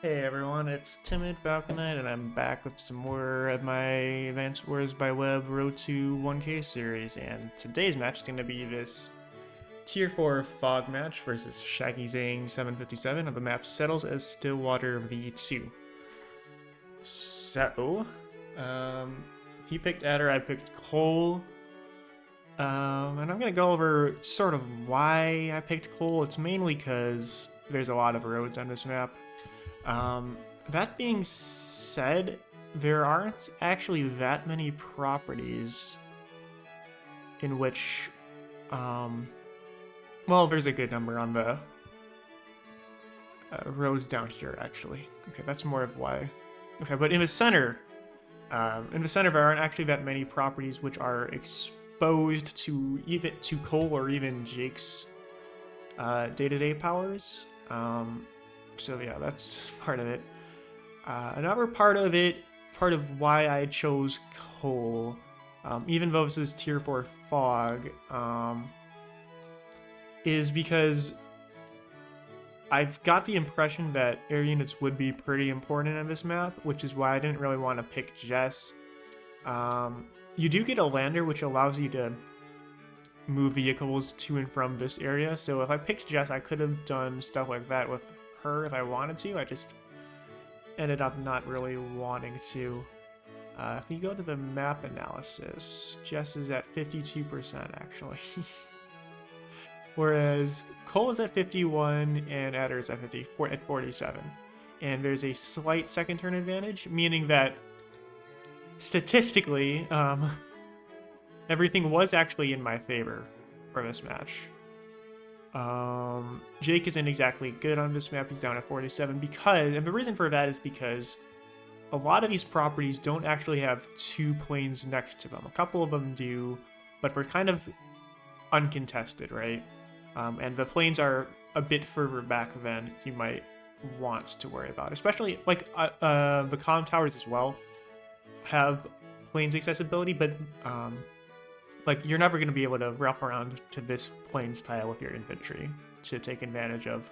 Hey everyone, it's Timid Falconite, and I'm back with some more of my Advanced Wars by Web Road to 1K series. And today's match is going to be this Tier 4 Fog match versus Shaggy Zang 757 on the map Settles as Stillwater V2. So, he picked Adder, I picked Koal. And I'm going to go over sort of why I picked Koal. It's mainly because there's a lot of roads on this map. That being said, there aren't actually that many properties in which, well, there's a good number on the roads down here, actually. Okay, that's more of why. Okay, but in the center, there aren't actually that many properties which are exposed to Koal or even Jake's day-to-day powers. So yeah, that's part of it. Another part of why I chose Koal, even though this is Tier 4 Fog, is because I've got the impression that air units would be pretty important in this map, which is why I didn't really want to pick Jess. You do get a lander, which allows you to move vehicles to and from this area, so if I picked Jess, I could have done stuff like that with her if I wanted to. I just ended up not really wanting to. If you go to the map analysis, Jess is at 52% actually. Whereas Koal is at 51 and Adder is at 47. And there's a slight second turn advantage, meaning that statistically, everything was actually in my favor for this match. Jake isn't exactly good on this map. He's down at 47 and the reason for that is because a lot of these properties don't actually have two planes next to them. A couple of them do, but they're kind of uncontested, right? And the planes are a bit further back than you might want to worry about. Especially, like, the comm towers as well have planes accessibility, but, like, you're never going to be able to wrap around to this planes tile with your infantry to take advantage of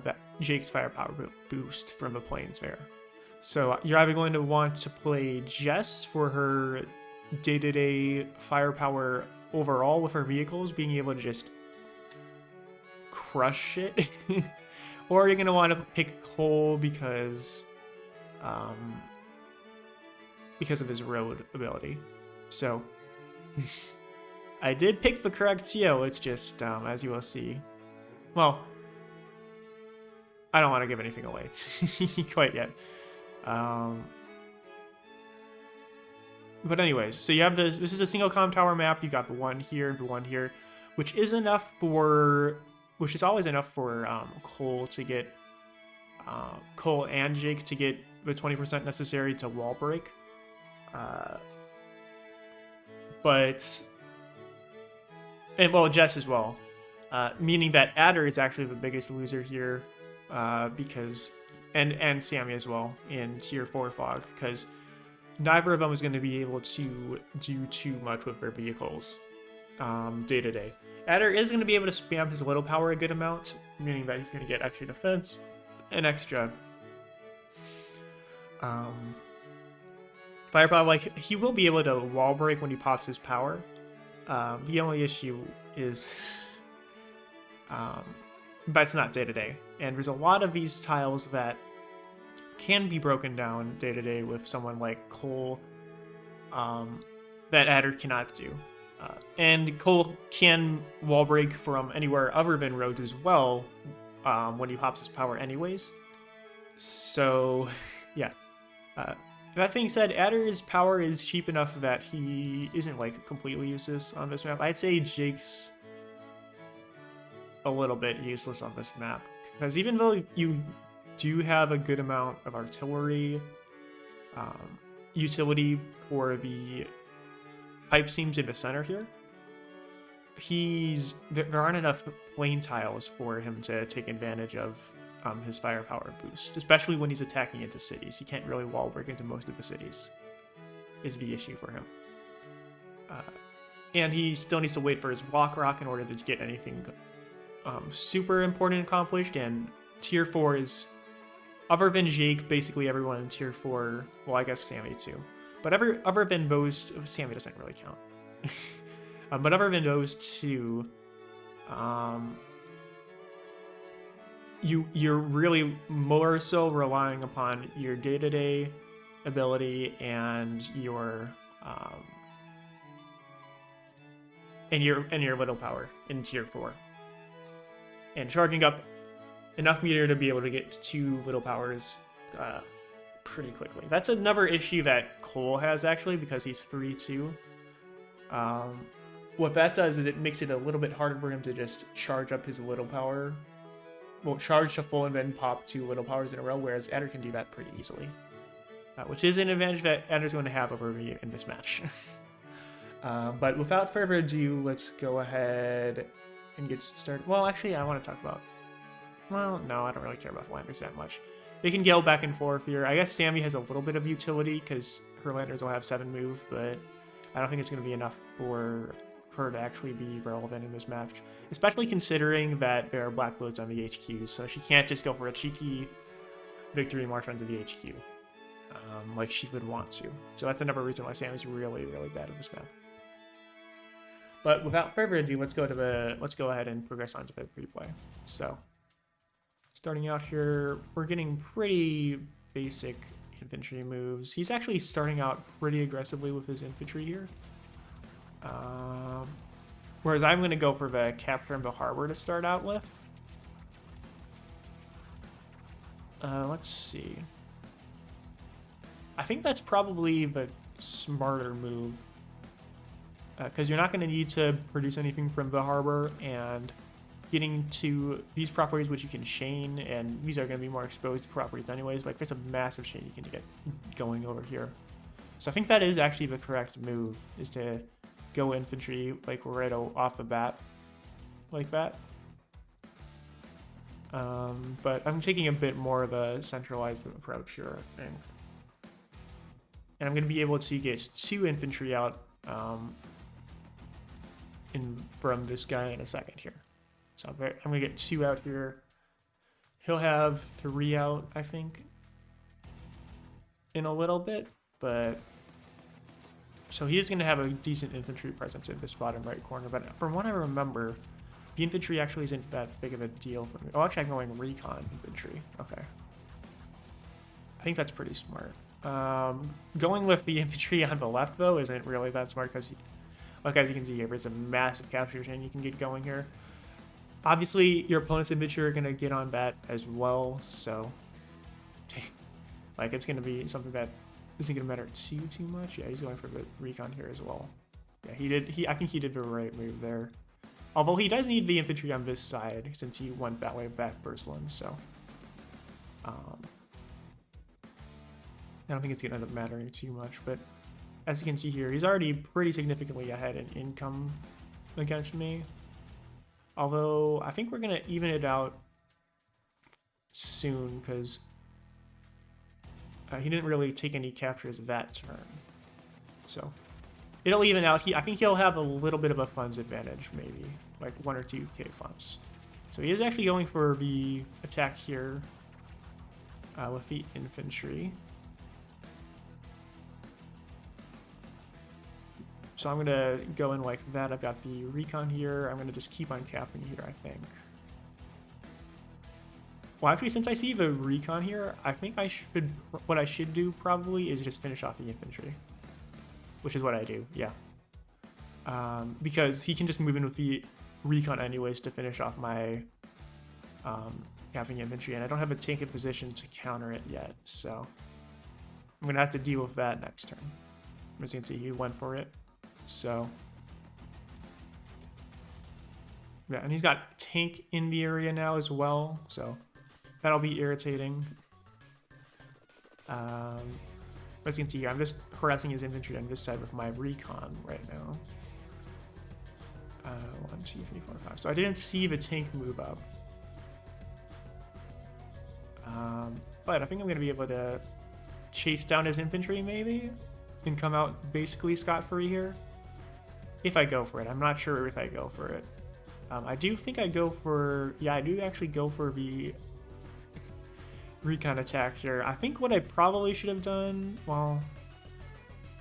that Jake's firepower boost from the planes there. So you're either going to want to play Jess for her day-to-day firepower overall with her vehicles, being able to just crush it, or you're going to want to pick Koal because of his road ability. So I did pick the correct TO, it's just, as you will see, well, I don't want to give anything away quite yet. But anyways, so you have this is a single comm tower map. You got the one here, which is always enough for Koal to get, Koal and Jake to get the 20% necessary to wall break. Well, Jess as well, meaning that Adder is actually the biggest loser here, because, and Sammy as well in Tier 4 Fog, because neither of them is going to be able to do too much with their vehicles day to day. Adder is going to be able to spam his little power a good amount, meaning that he's going to get extra defense and extra firepower. Like, he will be able to wall break when he pops his power. The only issue is that's not day to day, and there's a lot of these tiles that can be broken down day to day with someone like Koal, that Adder cannot do. And Koal can wall break from anywhere other than roads as well, when he pops his power anyways. So, yeah. That being said, Adder's power is cheap enough that he isn't, like, completely useless on this map. I'd say Jake's a little bit useless on this map, because even though you do have a good amount of artillery utility for the pipe seams in the center here, there aren't enough plane tiles for him to take advantage of his firepower boost, especially when he's attacking into cities. He can't really wall break into most of the cities, is the issue for him. And he still needs to wait for his block rock in order to get anything super important accomplished, and Tier 4 is other than Jake, basically everyone in tier 4, well, I guess Sammy too. But other than those, Sammy doesn't really count. But other than those two, you're really more so relying upon your day-to-day ability and your little power in tier 4, and charging up enough meter to be able to get 2 little powers pretty quickly. That's another issue that Koal has, actually, because he's 3-2. What that does is it makes it a little bit harder for him to just charge up his little power. Well, charge to full and then pop 2 little powers in a row, whereas Adder can do that pretty easily. Which is an advantage that Adder's going to have over me in this match. But without further ado, let's go ahead and get started. Well, actually, I want to talk about... Well, no, I don't really care about landers that much. They can yell back and forth here. I guess Sammy has a little bit of utility because her landers will have 7 move, but I don't think it's going to be enough for her to actually be relevant in this match, especially considering that there are black loads on the HQ, so she can't just go for a cheeky victory march onto the HQ like she would want to. So that's another reason why Sammy's really, really bad at this map. But without further ado, let's go ahead and progress on to the replay. So starting out here, we're getting pretty basic infantry moves. He's actually starting out pretty aggressively with his infantry here. Whereas I'm going to go for the capture the harbor to start out with. Let's see. I think that's probably the smarter move. Because you're not going to need to produce anything from the harbor, and getting to these properties which you can chain, and these are going to be more exposed properties anyways. Like, there's a massive chain you can get going over here. So I think that is actually the correct move, is to go infantry like right off the bat like that. But I'm taking a bit more of a centralized approach here, I think. And I'm going to be able to get 2 infantry out from this guy in a second here. So I'm going to get 2 out here. He'll have 3 out, I think, in a little bit, but so he is going to have a decent infantry presence in this bottom right corner. But from what I remember, the infantry actually isn't that big of a deal for me. Oh, actually, I'm going recon infantry. Okay, I think that's pretty smart. Going with the infantry on the left, though, isn't really that smart because, like, as you can see here, there's a massive capture chain you can get going here. Obviously, your opponent's infantry are going to get on that as well, so like, it's going to be something that isn't going to matter too much. Yeah, he's going for the recon here as well. Yeah, I think he did the right move there. Although he does need the infantry on this side since he went that way back first one, so I don't think it's going to end up mattering too much. But as you can see here, he's already pretty significantly ahead in income against me. Although I think we're going to even it out soon because he didn't really take any captures that turn. So it'll even out. I think he'll have a little bit of a funds advantage, maybe like 1 or 2k funds. So he is actually going for the attack here with the infantry. So I'm going to go in like that. I've got the recon here. I'm going to just keep on capping here, I think. Well, actually, since I see the recon here, I think what I should do probably is just finish off the infantry. Which is what I do, yeah. Because he can just move in with the recon anyways to finish off my capping infantry. And I don't have a tank in position to counter it yet, so I'm going to have to deal with that next turn. As you can see, he went for it. So yeah, and he's got tank in the area now as well, so that'll be irritating. As you can see here, I'm just harassing his infantry on this side with my recon right now. 1, 2, 3, 4, 5. So I didn't see the tank move up. But I think I'm going to be able to chase down his infantry maybe and come out basically scot-free here. If I go for it. I'm not sure if I go for it. I do think I go for... Yeah, I do actually go for the recon attack here. I think what I probably should have done, well,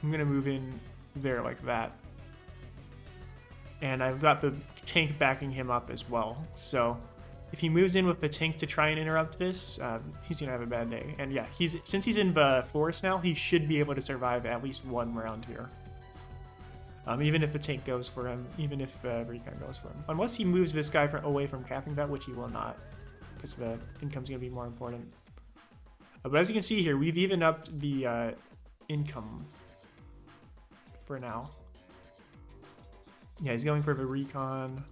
I'm going to move in there like that. And I've got the tank backing him up as well. So if he moves in with the tank to try and interrupt this, he's going to have a bad day. And yeah, since he's in the forest now, he should be able to survive at least one round here. Even if the tank goes for him, even if recon goes for him. Unless he moves this guy away from capping that, which he will not, because the income's going to be more important. But as you can see here, we've evened up the income for now. Yeah, he's going for the recon.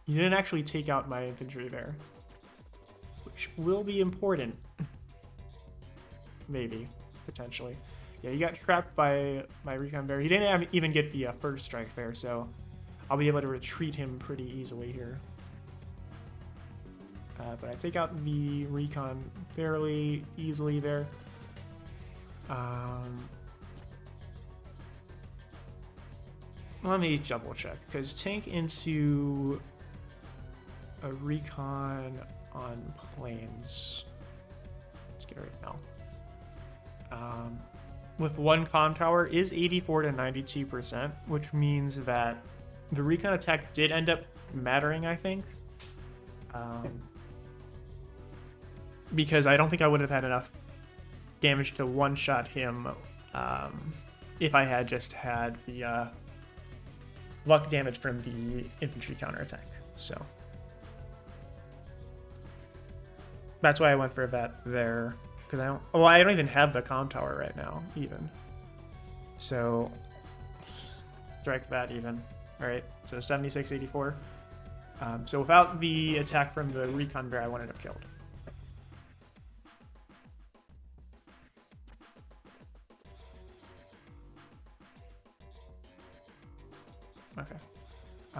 He didn't actually take out my infantry there, which will be important. Maybe, potentially. Yeah, he got trapped by my recon bear. He didn't even get the first strike there, so I'll be able to retreat him pretty easily here. But I take out the recon fairly easily there. Let me double check, because tank into a recon on planes. Let's get it right now. With one comm tower is 84 to 92%, which means that the recon attack did end up mattering, I think. Because I don't think I would have had enough damage to one-shot him if I had just had the luck damage from the infantry counterattack. So that's why I went for that there. Because I don't even have the comm tower right now, even. So strike that even. All right, so 76-84. So without the attack from the recon bear, I wouldn't have killed. Okay.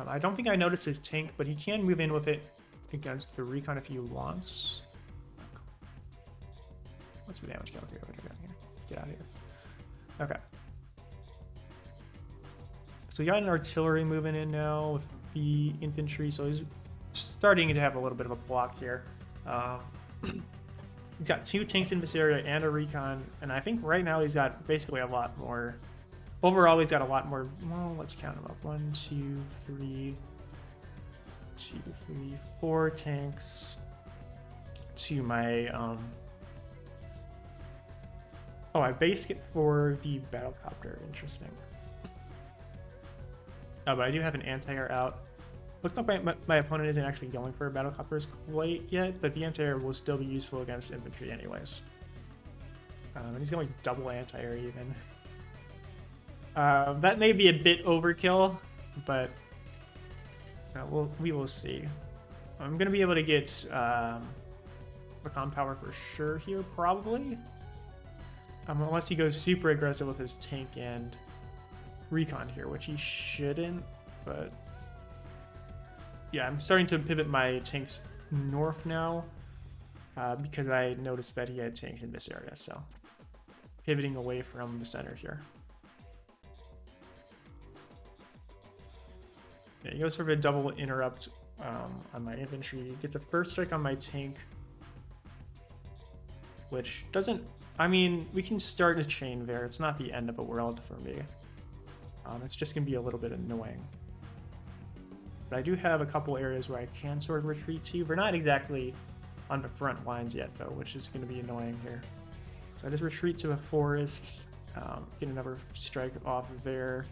I don't think I noticed his tank, but he can move in with it against the recon if he wants. What's the damage calculator? Get out of here. Okay. So we got an artillery moving in now with the infantry, so he's starting to have a little bit of a block here. He's got 2 tanks in this area and a recon, and I think right now he's got basically a lot more. Overall, he's got a lot more. Well, let's count them up. 1, 2, 3, 4 tanks to my. Oh, I based it for the battlecopter. Interesting. Oh, but I do have an anti-air out. Looks like my opponent isn't actually going for battlecopters quite yet, but the anti-air will still be useful against infantry anyways. And he's going double anti-air even. That may be a bit overkill, but we will see. I'm going to be able to get comm power for sure here, probably. Unless he goes super aggressive with his tank and recon here, which he shouldn't, but yeah, I'm starting to pivot my tanks north now because I noticed that he had tanks in this area, so pivoting away from the center here. Yeah, he goes for a double interrupt on my infantry, gets a first strike on my tank, which doesn't, I mean, we can start a chain there. It's not the end of the world for me. It's just going to be a little bit annoying. But I do have a couple areas where I can sort of retreat to. We're not exactly on the front lines yet, though, which is going to be annoying here. So I just retreat to a forest, get another strike off of there.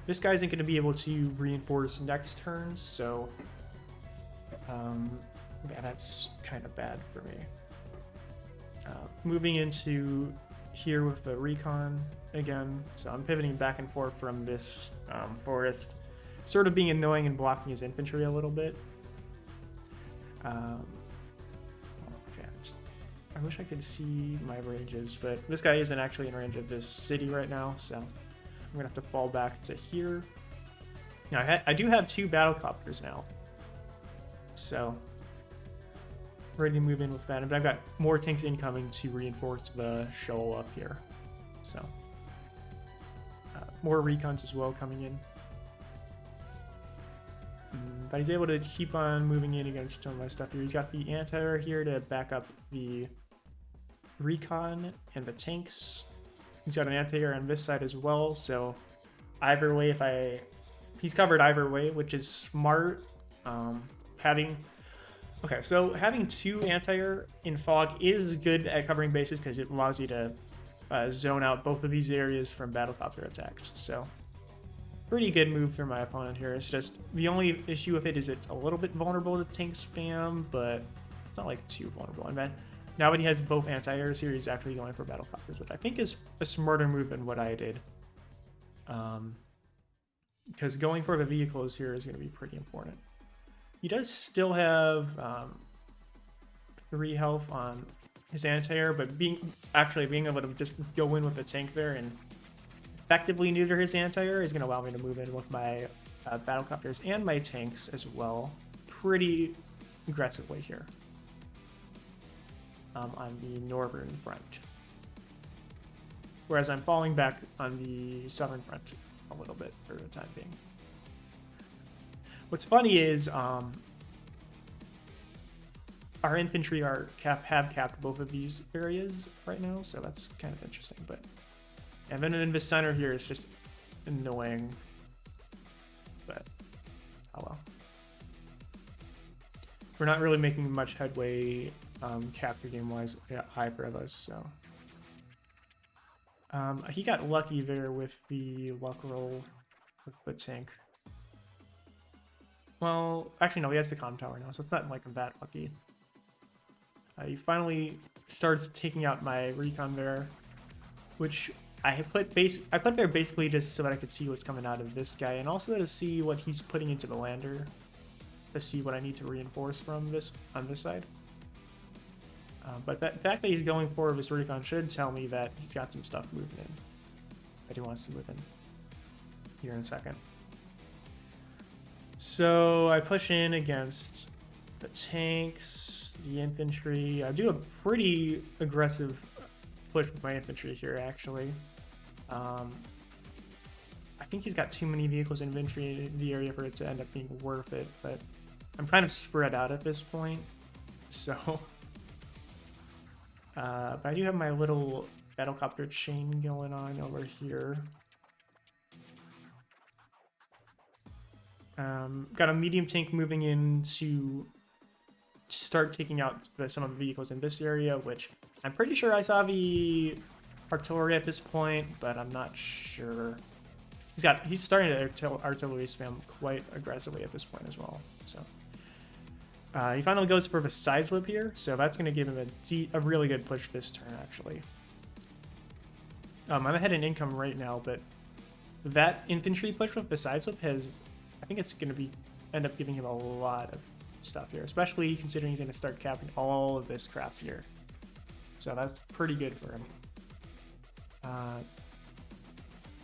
This guy isn't going to be able to reinforce next turn, so yeah, that's kind of bad for me. Moving into here with the recon again, so I'm pivoting back and forth from this forest, sort of being annoying and blocking his infantry a little bit. Okay, I wish I could see my ranges, but this guy isn't actually in range of this city right now, so I'm gonna have to fall back to here. Now I do have 2 battlecopters now, so ready to move in with that, but I've got more tanks incoming to reinforce the shoal up here. So more recons as well coming in. But he's able to keep on moving in against some of my stuff here. He's got the anti-air here to back up the recon and the tanks. He's got an anti-air on this side as well, so either way, he's covered either way, which is smart. Having two anti-air in Fog is good at covering bases because it allows you to zone out both of these areas from battlecopter attacks. So pretty good move for my opponent here. It's just the only issue with it is it's a little bit vulnerable to tank spam, but it's not like too vulnerable. And then now that he has both anti-airs here, he's actually going for battlecopters, which I think is a smarter move than what I did. Because going for the vehicles here is going to be pretty important. He does still have 3 health on his anti-air, but being able to just go in with the tank there and effectively neuter his anti-air is going to allow me to move in with my battlecopters and my tanks as well pretty aggressively here on the northern front. Whereas I'm falling back on the southern front a little bit for the time being. What's funny is our infantry have capped both of these areas right now, so that's kind of interesting. But and then in the center here is just annoying, but oh well. We're not really making much headway capture game wise either of us, so he got lucky there with the luck roll with the tank. Well, actually no, he has the comm tower now, so it's not like that lucky. He finally starts taking out my recon there, which I put there basically just so that I could see what's coming out of this guy, and also to see what he's putting into the lander, to see what I need to reinforce from this on this side. But the fact that he's going for this recon should tell me that he's got some stuff moving in, that he wants to move in here in a second. So I push in against the tanks, the infantry. I do a pretty aggressive push with my infantry here, actually. I think he's got too many vehicles and infantry in the area for it to end up being worth it, but I'm kind of spread out at this point, so... but I do have my little battlecopter chain going on over here. Got a medium tank moving in to start taking out some of the vehicles in this area, which I'm pretty sure I saw the artillery at this point, but I'm not sure. He's starting to artillery spam quite aggressively at this point as well. So he finally goes for the side slip here, so that's going to give him a really good push this turn, actually. I'm ahead in income right now, but that infantry push with the side slip I think it's going to end up giving him a lot of stuff here, especially considering he's going to start capping all of this crap here. So that's pretty good for him.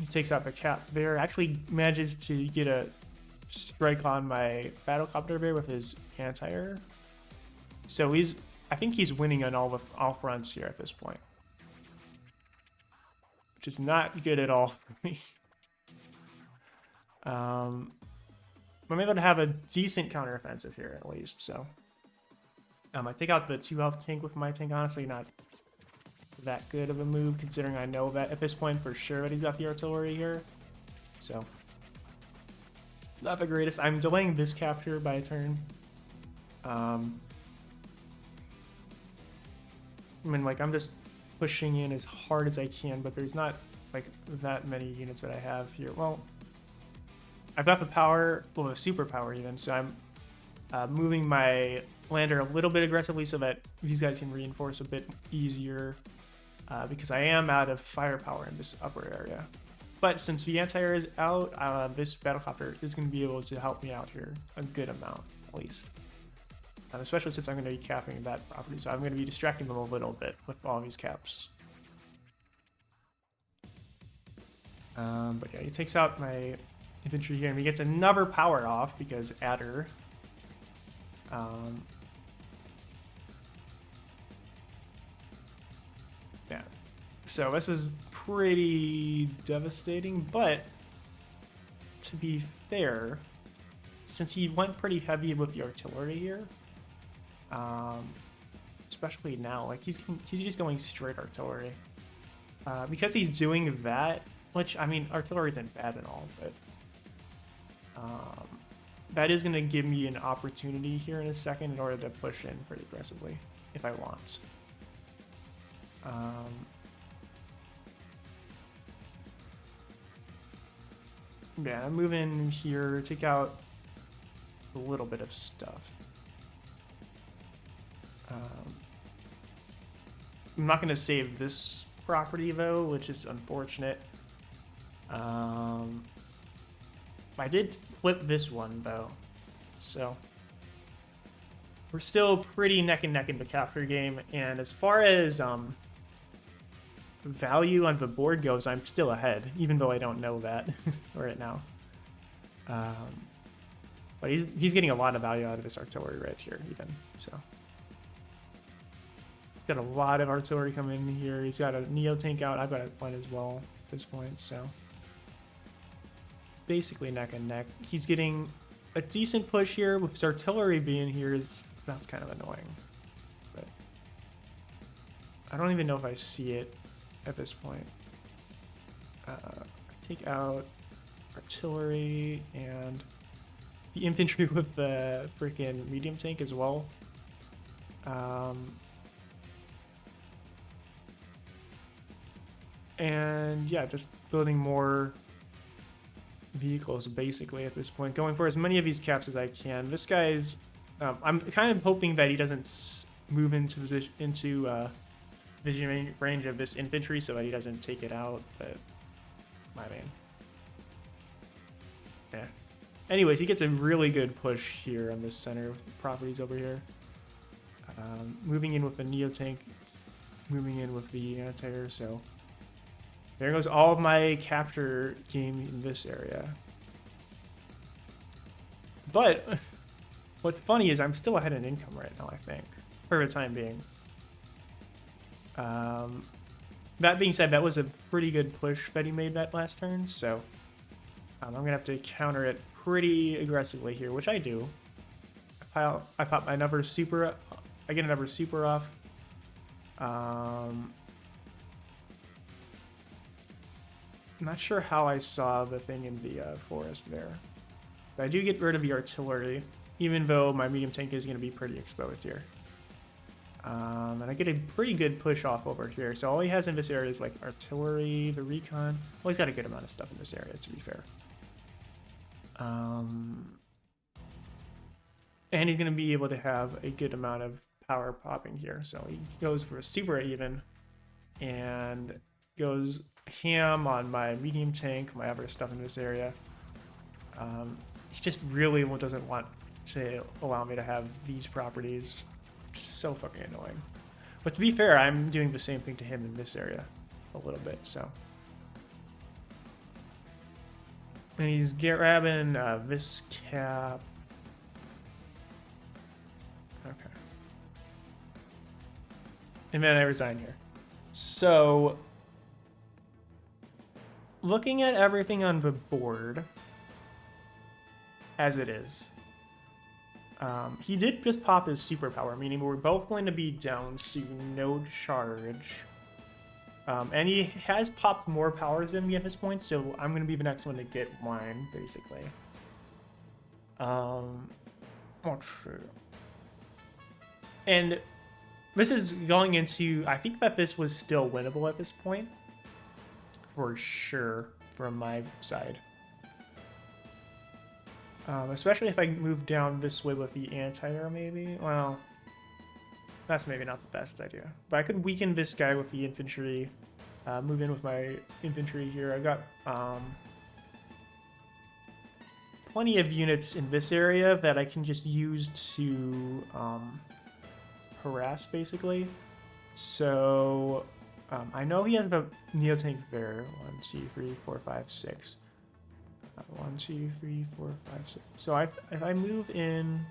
He takes out the cap there, actually manages to get a strike on my battlecopter there with his anti-air. So I think he's winning on all fronts here at this point, which is not good at all for me. I'm able to have a decent counteroffensive here at least. So I take out the 2 health tank with my tank. Honestly, not that good of a move considering I know that at this point for sure that he's got the artillery here. So not the greatest. I'm delaying this capture by a turn. I mean, like, I'm just pushing in as hard as I can, but there's not like that many units that I have here. Well, I've got the power, well, the superpower even, so I'm moving my lander a little bit aggressively so that these guys can reinforce a bit easier, because I am out of firepower in this upper area. But since the anti-air is out, this battlecopter is going to be able to help me out here a good amount, at least. Especially since I'm going to be capping that property, so I'm going to be distracting them a little bit with all these caps. But yeah, he takes out my infantry here, and he gets another power off because adder. Yeah, so this is pretty devastating, but to be fair, since he went pretty heavy with the artillery here, especially now. Like he's just going straight artillery. Because he's doing that, which I mean, artillery isn't bad at all, but that is going to give me an opportunity here in a second in order to push in pretty aggressively if I want. Yeah, move in here, take out a little bit of stuff. I'm not going to save this property though, which is unfortunate. I did flip this one though, so we're still pretty neck and neck in the capture game. And as far as value on the board goes, I'm still ahead, even though I don't know that right now. But he's getting a lot of value out of this artillery right here, even so. Got a lot of artillery coming in here. He's got a Neo tank out. I've got one as well at this point, so basically neck and neck. He's getting a decent push here with his artillery being here. That's kind of annoying, but I don't even know if I see it at this point. Take out artillery and the infantry with the freaking medium tank as well. And yeah, just building more vehicles basically at this point, going for as many of these caps as I can. This guy's I'm kind of hoping that he doesn't move into vision range of this infantry so that he doesn't take it out, but my man. Yeah. Anyways, he gets a really good push here on this center properties over here. Moving in with the Neo tank, moving in with the anti-air, so there goes all of my capture game in this area. But what's funny is I'm still ahead in income right now, I think, for the time being. That being said, that was a pretty good push that he made that last turn, so I'm going to have to counter it pretty aggressively here, which I do. I pop another super, I get another super off. I'm not sure how I saw the thing in the forest there. But I do get rid of the artillery, even though my medium tank is going to be pretty exposed here. And I get a pretty good push off over here. So all he has in this area is like artillery, the recon. Well, he's got a good amount of stuff in this area, to be fair. And he's going to be able to have a good amount of power popping here. So he goes for a super even and goes ham on my medium tank, my other stuff in this area. He just really doesn't want to allow me to have these properties. Just so fucking annoying. But to be fair, I'm doing the same thing to him in this area a little bit, so. And he's grabbing this cap. Okay. And then I resign here. So, looking at everything on the board as it is, he did just pop his superpower, meaning we're both going to be down to no charge. And he has popped more powers than me at this point, so I'm going to be the next one to get mine, basically. Oh, true. And this is going into, I think that this was still winnable at this point. For sure, from my side. Especially if I move down this way with the anti-air, maybe. Well, that's maybe not the best idea. But I could weaken this guy with the infantry. Move in with my infantry here. I got plenty of units in this area that I can just use to harass, basically. So I know he has a Neo tank there. 1, 2, 3, 4, 5, 6. 1, 2, 3, 4, 5, 6. So if I move in,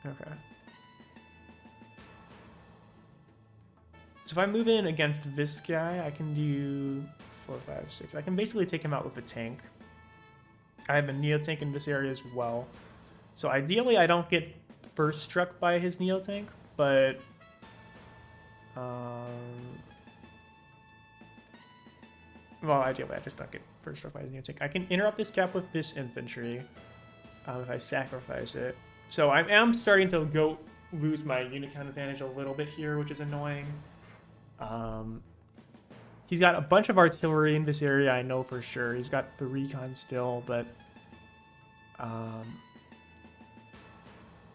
okay. So if I move in against this guy, I can do 4, 5, 6. I can basically take him out with a tank. I have a Neo tank in this area as well. So ideally, I don't get first struck by his Neo tank, but well, ideally I just not get first struck by his Neo tank. I can interrupt this cap with this infantry if I sacrifice it. So I am starting to lose my unit count advantage a little bit here, which is annoying. He's got a bunch of artillery in this area, I know for sure. He's got the recon still, but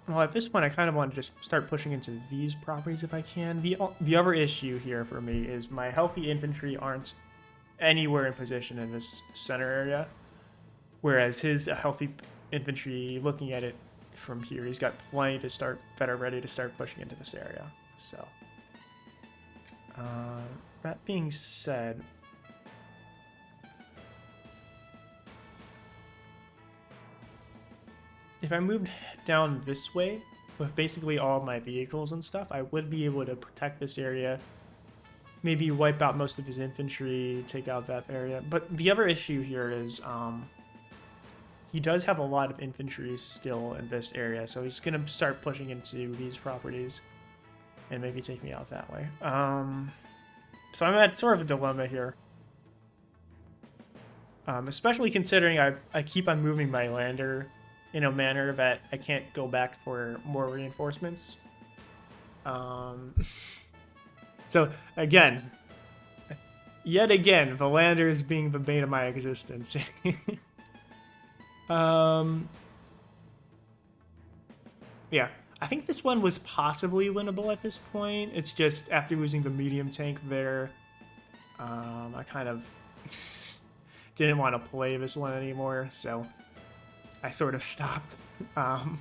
well, at this point, I kind of want to just start pushing into these properties if I can. The other issue here for me is my healthy infantry aren't anywhere in position in this center area, whereas his healthy infantry, looking at it from here, he's got plenty that are ready to start pushing into this area. So, that being said, if I moved down this way with basically all of my vehicles and stuff, I would be able to protect this area, maybe wipe out most of his infantry, take out that area. But the other issue here is he does have a lot of infantry still in this area, so he's going to start pushing into these properties and maybe take me out that way. So I'm at sort of a dilemma here. Especially considering I keep on moving my lander in a manner that I can't go back for more reinforcements. So again, yet again, the lander is being the bane of my existence. Yeah, I think this one was possibly winnable at this point. It's just after losing the medium tank there, I kind of didn't want to play this one anymore, so I sort of stopped. And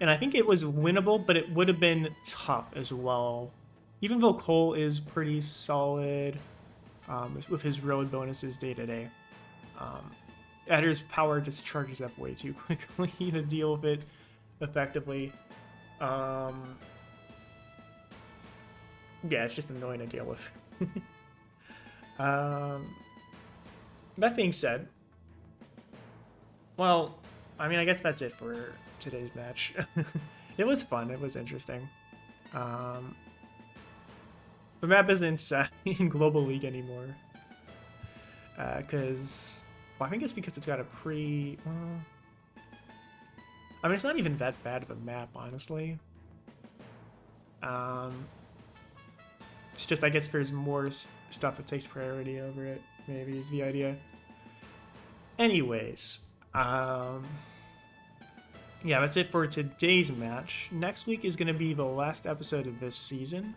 I think it was winnable, but it would have been tough as well. Even though Koal is pretty solid with his road bonuses day to day, Adder's power just charges up way too quickly to deal with it effectively. Yeah, it's just annoying to deal with. That being said, well, I mean, I guess that's it for today's match. It was fun. It was interesting. The map isn't in Global League anymore. Because... Well, I think it's because it's got a I mean, it's not even that bad of a map, honestly. It's just, I guess there's more stuff that takes priority over it, maybe, is the idea. Anyways, yeah, that's it for today's match. Next week is going to be the last episode of this season.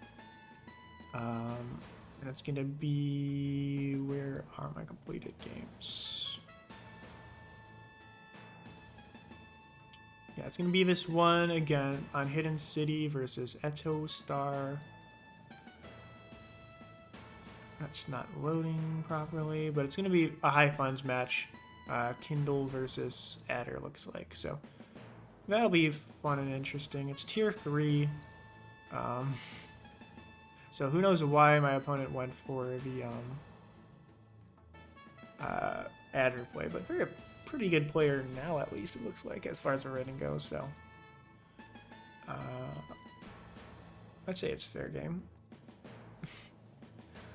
And it's going to be... Where are my completed games? Yeah, it's going to be this one again on Hidden City versus Eto Star. That's not loading properly, but it's going to be a high funds match. Kindle versus Adder looks like. So that'll be fun and interesting. It's tier 3. So who knows why my opponent went for the Adder play, but they're a pretty good player now, at least it looks like, as far as the rating goes. So I'd say it's fair game.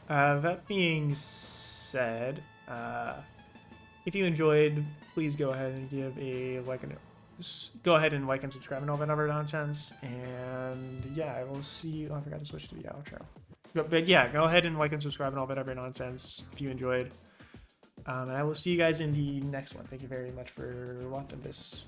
That being said, if you enjoyed, please go ahead and give a like and subscribe and all that other nonsense. And yeah, I will see you. Oh, I forgot to switch to the outro. But yeah, go ahead and like and subscribe and all that other nonsense if you enjoyed. And I will see you guys in the next one. Thank you very much for watching this.